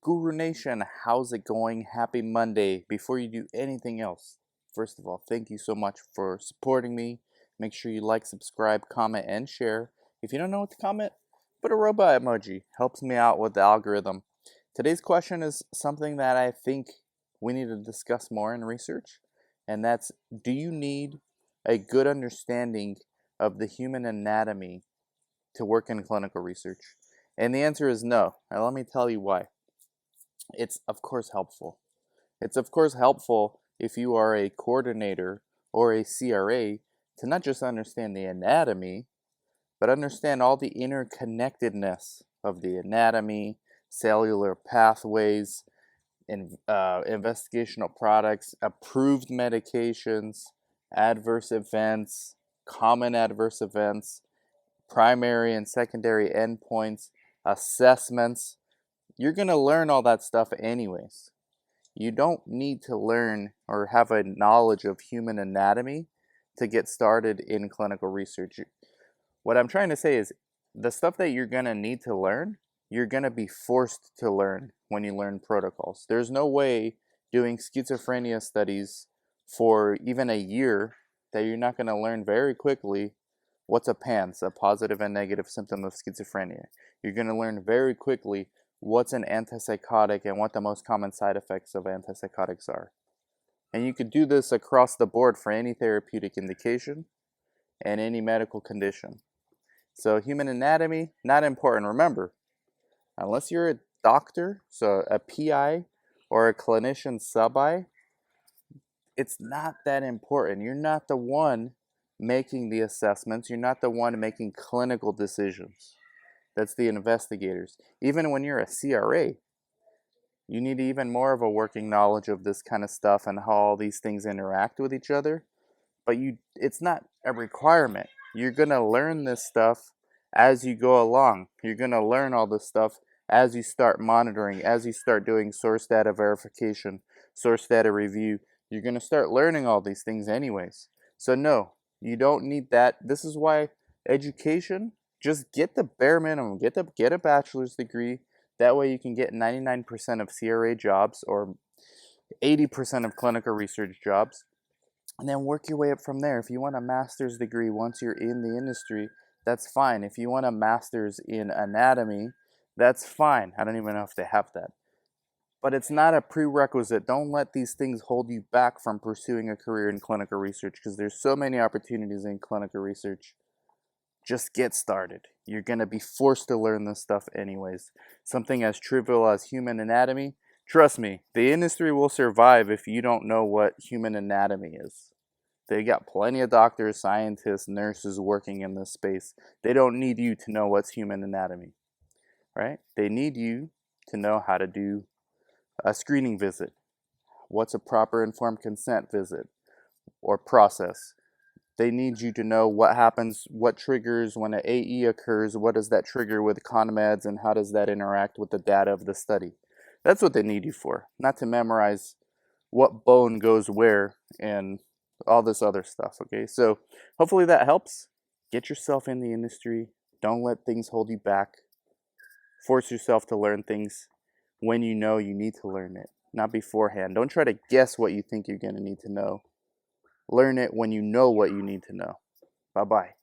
Guru Nation, how's it going? Happy Monday. Before you do anything else, first of all, thank you so much for supporting me. Make sure you like, subscribe, comment, and share. If you don't know what to comment, put a robot emoji. Helps me out with the algorithm. Today's question is something that I think we need to discuss more in research, and that's, do you need a good understanding of the human anatomy to work in clinical research? And the answer is no. Now let me tell you why. It's of course helpful. It's of course helpful if you are a coordinator or a CRA to not just understand the anatomy, but understand all the interconnectedness of the anatomy, cellular pathways, investigational products, approved medications, adverse events, common adverse events, primary and secondary endpoints, assessments. You're going to learn all that stuff anyways. You don't need to learn or have a knowledge of human anatomy to get started in clinical research. What I'm trying to say is the stuff that you're going to need to learn, you're going to be forced to learn when you learn protocols. There's no way doing schizophrenia studies for even a year that you're not going to learn very quickly what's a PANS, a positive and negative symptom of schizophrenia. You're going to learn very quickly what's an antipsychotic and what the most common side effects of antipsychotics are. And you could do this across the board for any therapeutic indication and any medical condition. So human anatomy, not important. Remember, unless you're a doctor, so a PI or a clinician sub-I, it's not that important. You're not the one making the assessments. You're not the one making clinical decisions. That's the investigators. Even when you're a CRA, you need even more of a working knowledge of this kind of stuff and how all these things interact with each other. But it's not a requirement. You're going to learn this stuff as you go along. You're going to learn all this stuff as you start monitoring, as you start doing source data verification, source data review. You're going to start learning all these things anyways. So no, you don't need that. This is why education, just get the bare minimum. Get a bachelor's degree. That way you can get 99% of CRA jobs or 80% of clinical research jobs, and then work your way up from there. If you want a master's degree once you're in the industry, that's fine. If you want a master's in anatomy, that's fine. I don't even know if they have that. But it's not a prerequisite. Don't let these things hold you back from pursuing a career in clinical research, because there's so many opportunities in clinical research. Just get started. You're going to be forced to learn this stuff anyways. Something as trivial as human anatomy, trust me, the industry will survive if you don't know what human anatomy is. They got plenty of doctors, scientists, nurses working in this space. They don't need you to know what's human anatomy, right? They need you to know how to do a screening visit. What's a proper informed consent visit or process? They need you to know what happens, what triggers when an AE occurs, what does that trigger with CONMEDs, and how does that interact with the data of the study. That's what they need you for, not to memorize what bone goes where and all this other stuff, okay? So hopefully that helps. Get yourself in the industry. Don't let things hold you back. Force yourself to learn things when you know you need to learn it, not beforehand. Don't try to guess what you think you're going to need to know. Learn it when you know what you need to know. Bye-bye.